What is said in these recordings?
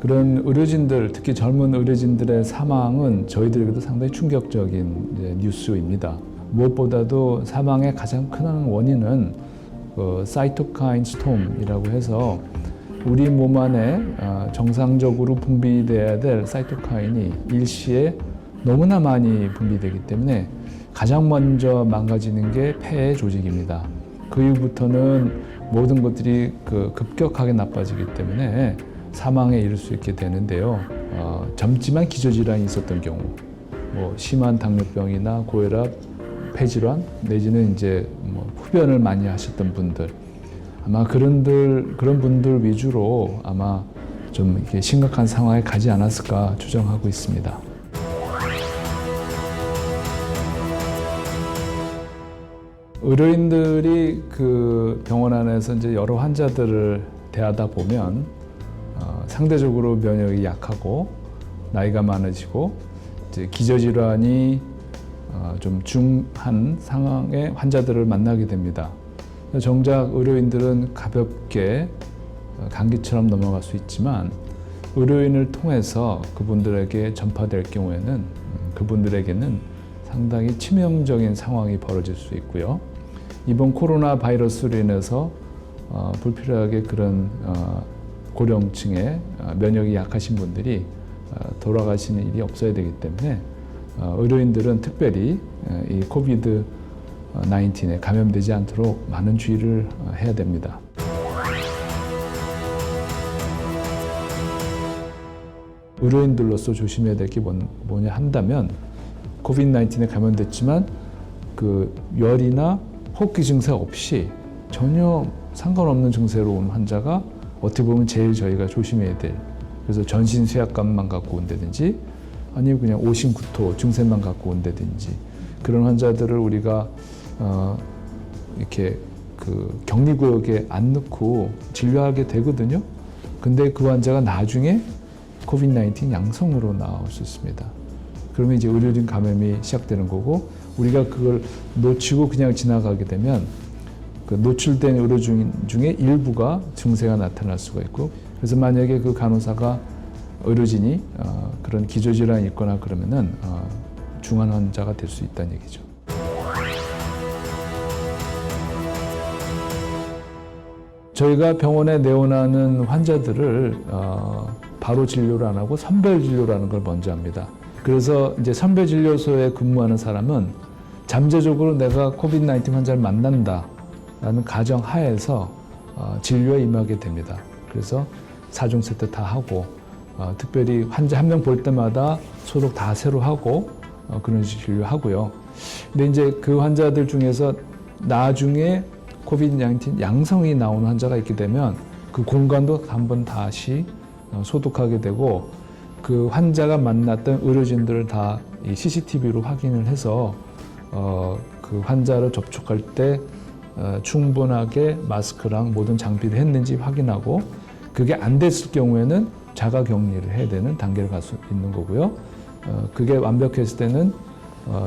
그런 의료진들, 특히 젊은 의료진들의 사망은 저희들에게도 상당히 충격적인 뉴스입니다. 무엇보다도 사망의 가장 큰 원인은 사이토카인 스톰이라고 해서 우리 몸 안에 정상적으로 분비돼야 될 사이토카인이 일시에 너무나 많이 분비되기 때문에 가장 먼저 망가지는 게 폐의 조직입니다. 그 이후부터는 모든 것들이 급격하게 나빠지기 때문에 사망에 이를 수 있게 되는데요. 젊지만 기저질환이 있었던 경우, 심한 당뇨병이나 고혈압, 폐질환 내지는 이제 흡연을 많이 하셨던 분들, 아마 그런 분들 위주로 아마 좀 이렇게 심각한 상황에 가지 않았을까 추정하고 있습니다. 의료인들이 그 병원 안에서 이제 여러 환자들을 대하다 보면 상대적으로 면역이 약하고 나이가 많아지고 이제 기저질환이 좀 중한 상황의 환자들을 만나게 됩니다. 정작 의료인들은 가볍게 감기처럼 넘어갈 수 있지만 의료인을 통해서 그분들에게 전파될 경우에는 그분들에게는 상당히 치명적인 상황이 벌어질 수 있고요. 이번 코로나 바이러스로 인해서 불필요하게 그런 고령층의 면역이 약하신 분들이 돌아가시는 일이 없어야 되기 때문에 의료인들은 특별히 이 코비드 19에 감염되지 않도록 많은 주의를 해야 됩니다. 의료인들로서 조심해야 될 게 뭐냐 한다면 코비드 19에 감염됐지만 그 열이나 호흡기 증세 없이 전혀 상관없는 증세로 온 환자가 어떻게 보면 제일 저희가 조심해야 될, 그래서 전신 쇠약감만 갖고 온다든지 아니면 그냥 오심구토 증세만 갖고 온다든지 그런 환자들을 우리가 이렇게 그 격리구역에 안 넣고 진료하게 되거든요. 근데 그 환자가 나중에 코비드 19 양성으로 나올 수 있습니다. 그러면 이제 의료진 감염이 시작되는 거고, 우리가 그걸 놓치고 그냥 지나가게 되면 그 노출된 의료진 중에 일부가 증세가 나타날 수가 있고, 그래서 만약에 그 간호사가 의료진이 그런 기저질환이 있거나 그러면은 중환 환자가 될 수 있다는 얘기죠. 저희가 병원에 내원하는 환자들을 바로 진료를 안 하고 선별 진료라는 걸 먼저 합니다. 그래서 이제 선별 진료소에 근무하는 사람은 잠재적으로 내가 코비드 19 환자를 만난다라는 가정 하에서 진료에 임하게 됩니다. 그래서 4중 세트 다 하고 특별히 환자 한 명 볼 때마다 소독 다 새로 하고 그런 식으로 진료하고요. 근데 이제 그 환자들 중에서 나중에 코비드 19 양성이 나오는 환자가 있게 되면 그 공간도 한번 다시 소독하게 되고, 그 환자가 만났던 의료진들을 다 이 CCTV로 확인을 해서 그 환자를 접촉할 때 충분하게 마스크랑 모든 장비를 했는지 확인하고, 그게 안 됐을 경우에는 자가 격리를 해야 되는 단계를 갈 수 있는 거고요. 그게 완벽했을 때는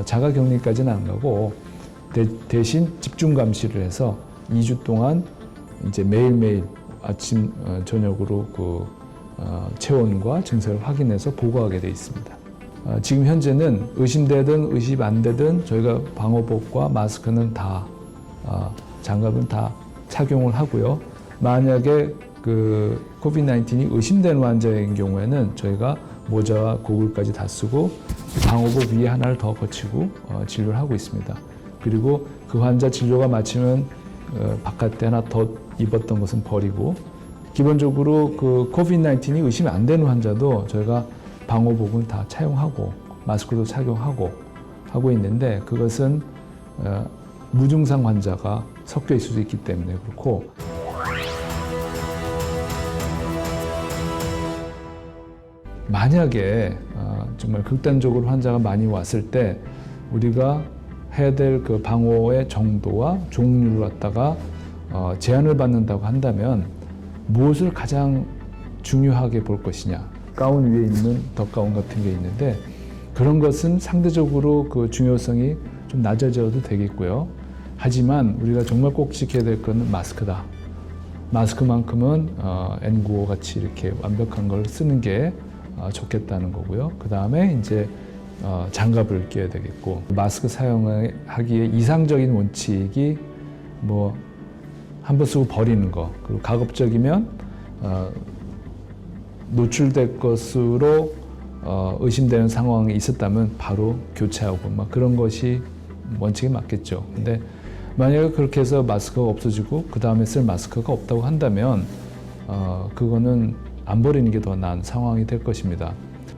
자가 격리까지는 안 가고 대신 집중 감시를 해서 2주 동안 이제 매일매일 아침 저녁으로 그 체온과 증세를 확인해서 보고하게 돼 있습니다. 지금 현재는 의심되든 의심 안 되든 저희가 방호복과 마스크는 다 장갑은 다 착용을 하고요. 만약에 그 코비드 19이 의심되는 환자인 경우에는 저희가 모자와 고글까지 다 쓰고 방호복 위에 하나를 더 거치고 진료를 하고 있습니다. 그리고 그 환자 진료가 마치면 바깥에 하나 더 입었던 것은 버리고, 기본적으로 그 코비드 19이 의심이 안 되는 환자도 저희가 방호복을 다 착용하고 마스크도 착용하고 하고 있는데, 그것은 무증상 환자가 섞여 있을 수 있기 때문에 그렇고, 만약에 정말 극단적으로 환자가 많이 왔을 때 우리가 해야 될 그 방호의 정도와 종류를 갖다가 제한을 받는다고 한다면 무엇을 가장 중요하게 볼 것이냐. 가운 위에 있는 덧가운 같은 게 있는데 그런 것은 상대적으로 그 중요성이 좀 낮아져도 되겠고요. 하지만 우리가 정말 꼭 지켜야 될 것은 마스크다. 마스크만큼은 N95 같이 이렇게 완벽한 걸 쓰는 게 좋겠다는 거고요. 그 다음에 이제 장갑을 끼워야 되겠고, 마스크 사용하기에 이상적인 원칙이 뭐 한 번 쓰고 버리는 거, 그리고 가급적이면 노출될 것으로 의심되는 상황이 있었다면 바로 교체하고 막 그런 것이 원칙에 맞겠죠. 근데 만약에 그렇게 해서 마스크가 없어지고 그 다음에 쓸 마스크가 없다고 한다면 그거는 안 버리는 게 더 나은 상황이 될 것입니다.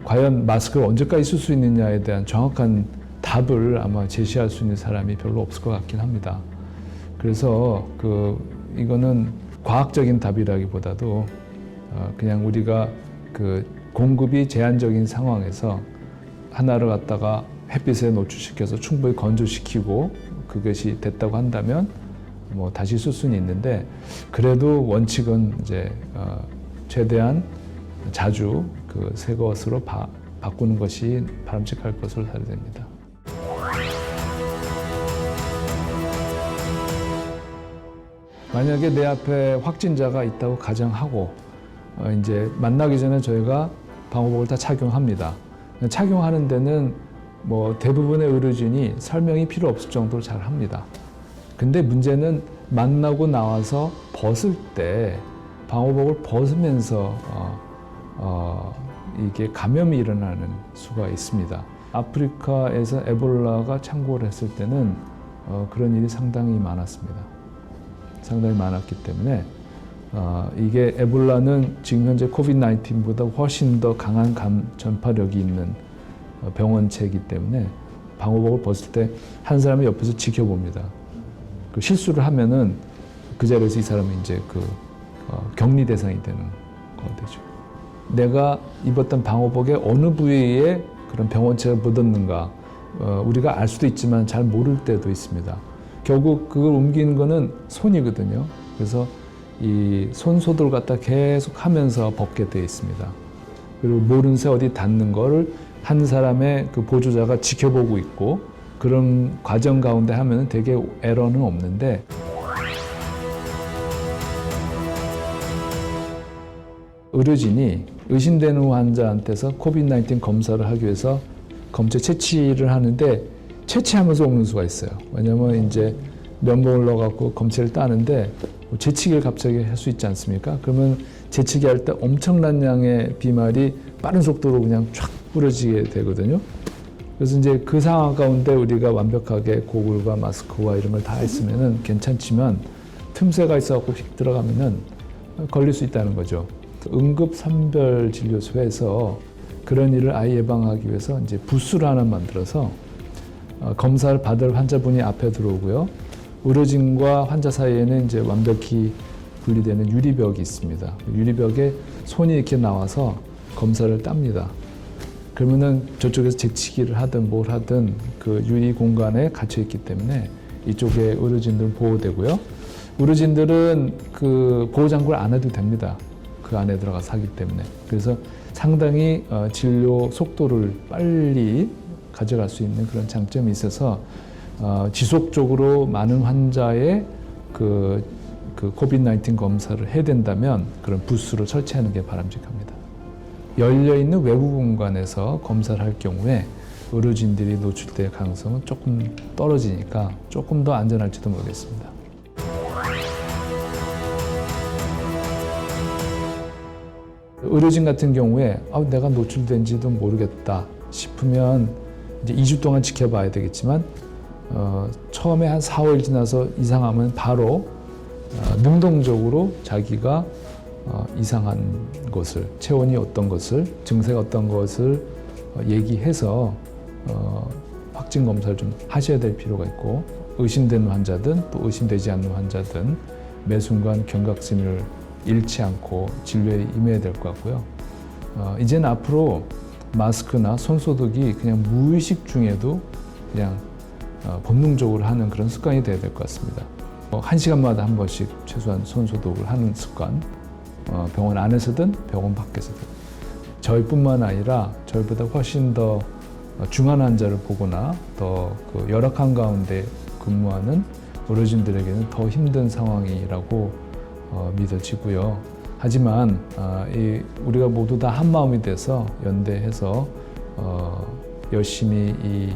과연 마스크를 언제까지 쓸 수 있느냐에 대한 정확한 답을 아마 제시할 수 있는 사람이 별로 없을 것 같긴 합니다. 그래서 이거는 과학적인 답이라기보다도 그냥 우리가 공급이 제한적인 상황에서 하나를 갖다가 햇빛에 노출시켜서 충분히 건조시키고 그것이 됐다고 한다면 뭐 다시 쓸 수는 있는데, 그래도 원칙은 이제 최대한 자주 새 것으로 바꾸는 것이 바람직할 것으로 생각됩니다. 만약에 내 앞에 확진자가 있다고 가정하고 이제 만나기 전에 저희가 방호복을 다 착용합니다. 착용하는 데는 뭐 대부분의 의료진이 설명이 필요 없을 정도로 잘 합니다. 근데 문제는 만나고 나와서 벗을 때 방호복을 벗으면서 이게 감염이 일어나는 수가 있습니다. 아프리카에서 에볼라가 창궐을 했을 때는 그런 일이 상당히 많았습니다. 상당히 많았기 때문에 이게 에볼라는 지금 현재 코비드-19보다 훨씬 더 강한 전파력이 있는 병원체이기 때문에 방호복을 벗을 때 한 사람이 옆에서 지켜봅니다. 실수를 하면은 그 자리에서 이 사람이 이제 격리 대상이 되는 거 되죠. 내가 입었던 방호복의 어느 부위에 그런 병원체가 묻었는가 우리가 알 수도 있지만 잘 모를 때도 있습니다. 결국 그걸 옮기는 거는 손이거든요. 그래서 이 손소독을 갖다 계속 하면서 벗게 되어 있습니다. 그리고 모른 새 어디 닿는 거를 한 사람의 보조자가 지켜보고 있고, 그런 과정 가운데 하면은 되게 에러는 없는데, 의료진이 의심되는 환자한테서 코비드-19 검사를 하기 위해서 검체 채취를 하는데 채취하면서 옮는 수가 있어요. 왜냐면 이제 면봉을 넣어갖고 검체를 따는데 재치기를 갑자기 할 수 있지 않습니까? 그러면 재치기 할 때 엄청난 양의 비말이 빠른 속도로 그냥 쫙 뿌려지게 되거든요. 그래서 이제 그 상황 가운데 우리가 완벽하게 고글과 마스크와 이런 걸 다 했으면은 괜찮지만 틈새가 있어갖고 휙 들어가면은 걸릴 수 있다는 거죠. 응급선별진료소에서 그런 일을 아예 예방하기 위해서 이제 부스를 하나 만들어서 검사를 받을 환자분이 앞에 들어오고요. 의료진과 환자 사이에는 이제 완벽히 분리되는 유리벽이 있습니다. 유리벽에 손이 이렇게 나와서 검사를 땁니다. 그러면은 저쪽에서 재치기를 하든 뭘 하든 그 유리 공간에 갇혀 있기 때문에 이쪽에 의료진들은 보호되고요. 의료진들은 보호장구를 안 해도 됩니다. 그 안에 들어가서 하기 때문에. 그래서 상당히 진료 속도를 빨리 가져갈 수 있는 그런 장점이 있어서 지속적으로 많은 환자의 코비드-19 검사를 해야 된다면 그런 부스를 설치하는 게 바람직합니다. 열려있는 외부 공간에서 검사를 할 경우에 의료진들이 노출될 가능성은 조금 떨어지니까 조금 더 안전할지도 모르겠습니다. 의료진 같은 경우에 내가 노출된지도 모르겠다 싶으면 이제 2주 동안 지켜봐야 되겠지만 처음에 한 4, 5일 지나서 이상하면 바로 능동적으로 자기가 이상한 것을, 체온이 어떤 것을, 증세가 어떤 것을 얘기해서 확진 검사를 좀 하셔야 될 필요가 있고, 의심되는 환자든 또 의심되지 않는 환자든 매 순간 경각심을 잃지 않고 진료에 임해야 될 것 같고요. 이제는 앞으로 마스크나 손소독이 그냥 무의식 중에도 그냥 본능적으로 하는 그런 습관이 돼야 될 것 같습니다. 1시간마다 한 번씩 최소한 손소독을 하는 습관, 병원 안에서든 병원 밖에서든. 저희뿐만 아니라 저희보다 훨씬 더 중한 환자를 보거나 더 열악한 가운데 근무하는 의료진들에게는 더 힘든 상황이라고 믿어지고요. 하지만 우리가 모두 다 한 마음이 돼서 연대해서 열심히 이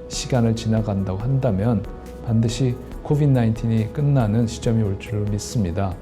시간을 지나간다고 한다면 반드시 코비드-19이 끝나는 시점이 올 줄 믿습니다.